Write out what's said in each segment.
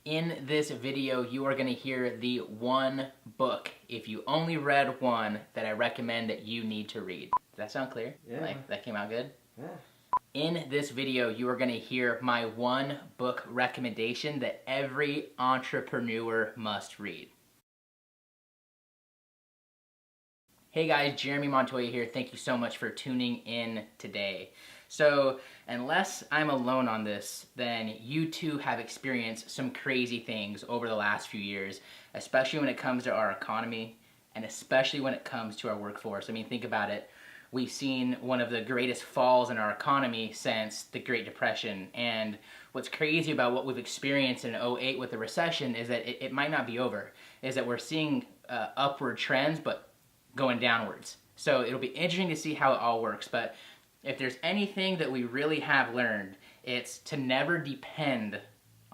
In this video, you are going to hear the one book, if you only read one, that I recommend that you need to read. Does that sound clear? Yeah. Like, that came out good? Yeah. In this video, you are going to hear my one book recommendation that every entrepreneur must read. Hey guys, Jeremy Montoya here. Thank you so much for tuning in today. So, unless I'm alone on this, then you too have experienced some crazy things over the last few years, especially when it comes to our economy and especially when it comes to our workforce. I mean, think about it. We've seen one of the greatest falls in our economy since the Great Depression. And what's crazy about what we've experienced in 2008 with the recession is that it might not be over, is that we're seeing upward trends, but going downwards. So it'll be interesting to see how it all works. But if there's anything that we really have learned, it's to never depend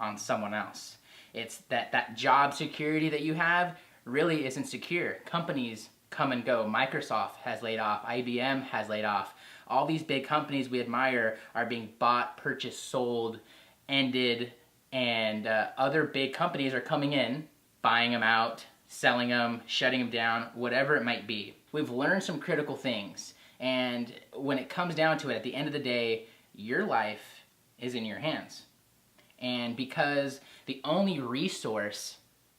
on someone else. It's that job security that you have really isn't secure. Companies come and go. Microsoft has laid off. IBM has laid off. All these big companies we admire are being bought, purchased, sold, ended, and other big companies are coming in, buying them out, selling them, shutting them down, whatever it might be. We've learned some critical things, and when it comes down to it, at the end of the day, your life is in your hands. And because the only resource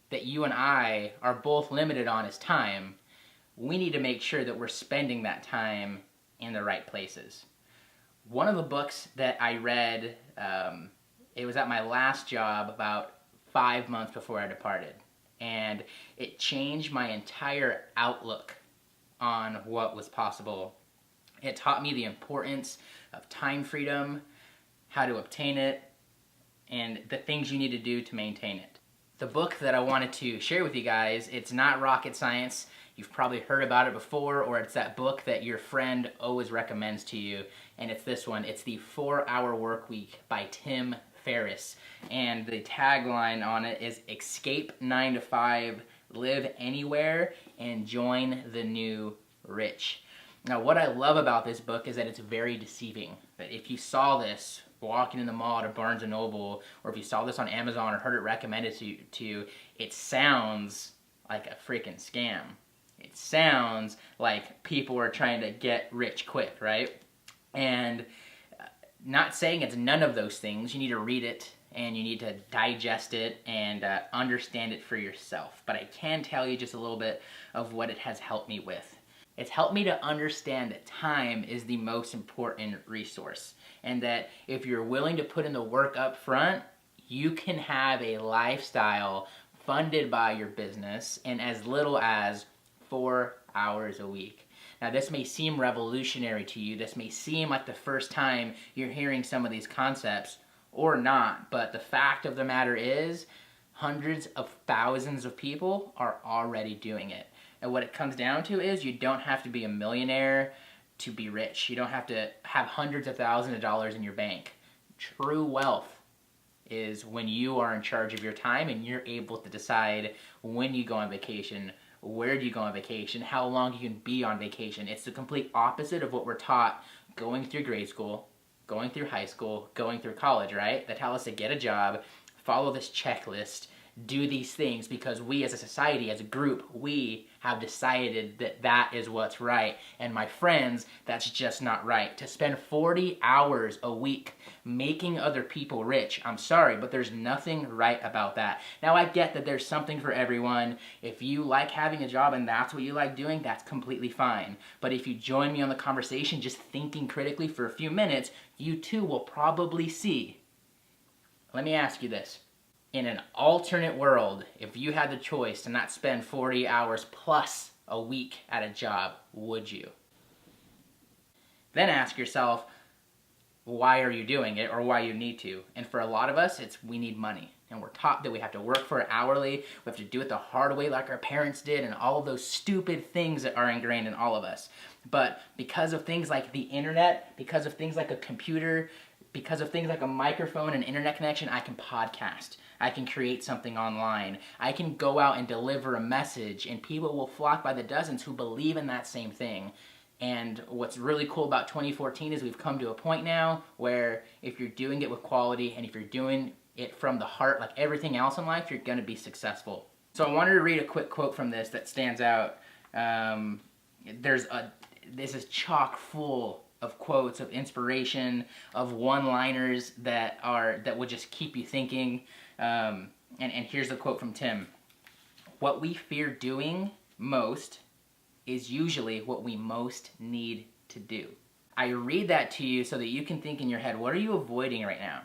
that you and I are both limited on is time, we need to make sure that we're spending that time in the right places. One of the books that I read, it was at my last job about 5 months before I departed. And it changed my entire outlook on what was possible. It taught me the importance of time freedom, how to obtain it, and the things you need to do to maintain it. The book that I wanted to share with you guys, it's not rocket science. You've probably heard about it before, or it's that book that your friend always recommends to you, and it's this one. It's The 4-Hour Workweek by Tim Ferriss, and the tagline on it is escape 9 to 5, live anywhere, and join the new rich. Now, what I love about this book is that it's very deceiving. That if you saw this walking in the mall to Barnes & Noble, or if you saw this on Amazon or heard it recommended to you, it sounds like a freaking scam. It sounds like people are trying to get rich quick, right? And not saying it's none of those things. You need to read it and you need to digest it and understand it for yourself. But I can tell you just a little bit of what it has helped me with. It's helped me to understand that time is the most important resource, and that if you're willing to put in the work up front, you can have a lifestyle funded by your business in as little as 4 hours a week. Now, this may seem revolutionary to you. This may seem like the first time you're hearing some of these concepts, or not, but the fact of the matter is, hundreds of thousands of people are already doing it. And what it comes down to is you don't have to be a millionaire to be rich. You don't have to have hundreds of thousands of dollars in your bank. True wealth is when you are in charge of your time and you're able to decide when you go on vacation, where do you go on vacation, how long you can be on vacation. It's the complete opposite of what we're taught going through grade school, going through high school, going through college, right? They tell us to get a job, follow this checklist, do these things because we as a society, as a group, we have decided that that is what's right. And my friends, that's just not right. To spend 40 hours a week making other people rich, I'm sorry, but there's nothing right about that. Now, I get that there's something for everyone. If you like having a job and that's what you like doing, that's completely fine. But if you join me on the conversation, just thinking critically for a few minutes, you too will probably see. Let me ask you this. In an alternate world, if you had the choice to not spend 40 hours plus a week at a job, would you? Then ask yourself, why are you doing it or why you need to? And for a lot of us, it's we need money. And we're taught that we have to work for it hourly, we have to do it the hard way like our parents did, and all of those stupid things that are ingrained in all of us. But because of things like the internet, because of things like a computer, because of things like a microphone and internet connection, I can podcast. I can create something online. I can go out and deliver a message, and people will flock by the dozens who believe in that same thing. And what's really cool about 2014 is we've come to a point now where if you're doing it with quality and if you're doing it from the heart, like everything else in life, you're gonna be successful. So I wanted to read a quick quote from this that stands out. This is chock full of quotes, of inspiration, of one-liners that would just keep you thinking. And here's the quote from Tim. What we fear doing most is usually what we most need to do. I read that to you so that you can think in your head, what are you avoiding right now?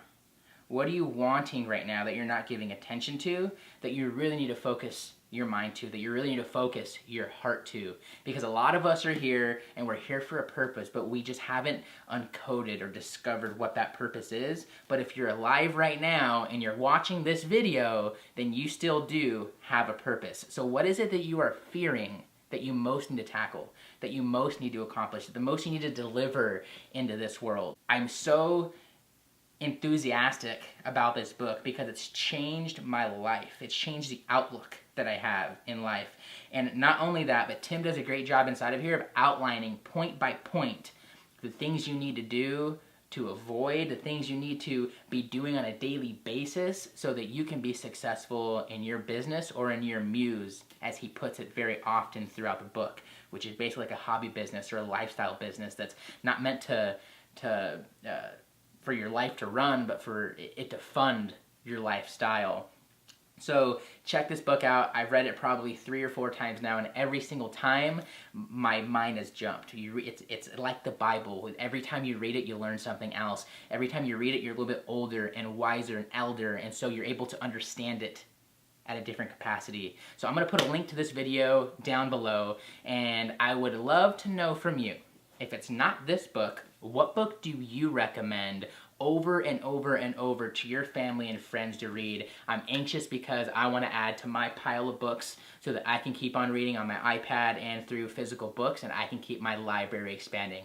What are you wanting right now that you're not giving attention to, that you really need to focus your mind to, that you really need to focus your heart to? Because a lot of us are here and we're here for a purpose, but we just haven't uncoded or discovered what that purpose is. But if you're alive right now and you're watching this video, then you still do have a purpose. So what is it that you are fearing that you most need to tackle, that you most need to accomplish, that the most you need to deliver into this world? I'm so enthusiastic about this book because it's changed my life. It's changed the outlook that I have in life. And not only that, but Tim does a great job inside of here of outlining point by point the things you need to do to avoid, the things you need to be doing on a daily basis so that you can be successful in your business or in your muse, as he puts it very often throughout the book, which is basically like a hobby business or a lifestyle business that's not meant for your life to run, but for it to fund your lifestyle. So check this book out. I've read it probably 3 or 4 times now, and every single time my mind has jumped. It's like the Bible. Every time you read it, you learn something else. Every time you read it, you're a little bit older and wiser and elder, and so you're able to understand it at a different capacity. So I'm going to put a link to this video down below, and I would love to know from you, if it's not this book, what book do you recommend over and over and over to your family and friends to read? I'm anxious because I want to add to my pile of books so that I can keep on reading on my iPad and through physical books, and I can keep my library expanding.